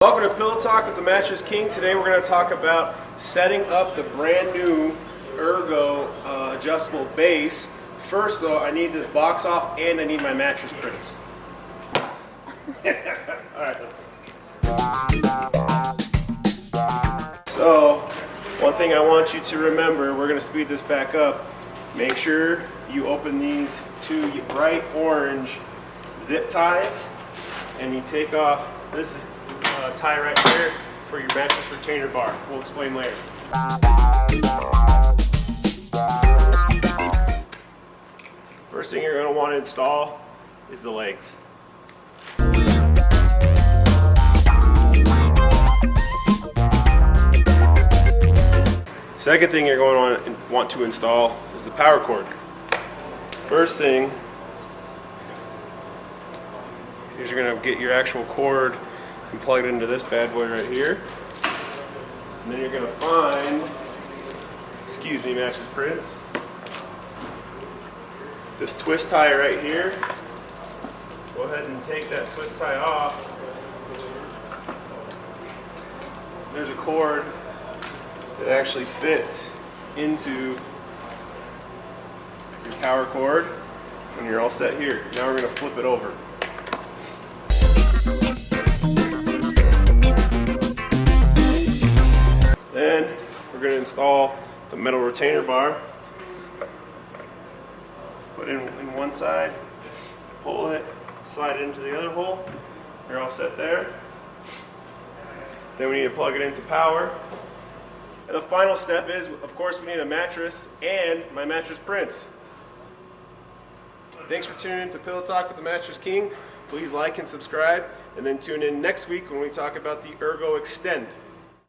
Welcome to Pillow Talk with the Mattress King. Today we're going to talk about setting up the brand new Ergo adjustable base. First though, I need this box off and I need my mattress prints. Alright, let's go. So, one thing I want you to remember, we're going to speed this back up. Make sure you open these two bright orange zip ties and you take off this tie right here for your mattress retainer bar. We'll explain later. First thing you're going to want to install is the legs. Second thing you're going to want to install is the power cord. First thing is you're going to get your actual cord and plug it into this bad boy right here. And then you're going to find, excuse me, mattress prints, this twist tie right here. Go ahead and take that twist tie off. There's a cord that actually fits into your power cord, and you're all set here. Now we're going to flip it over. Then we're going to install the metal retainer bar. Put it in one side, pull it, slide it into the other hole. You're all set there. Then we need to plug it into power. And the final step is, of course, we need a mattress and my mattress prints. Thanks for tuning in to Pillow Talk with the Mattress King. Please like and subscribe, and then tune in next week when we talk about the Ergo Extend.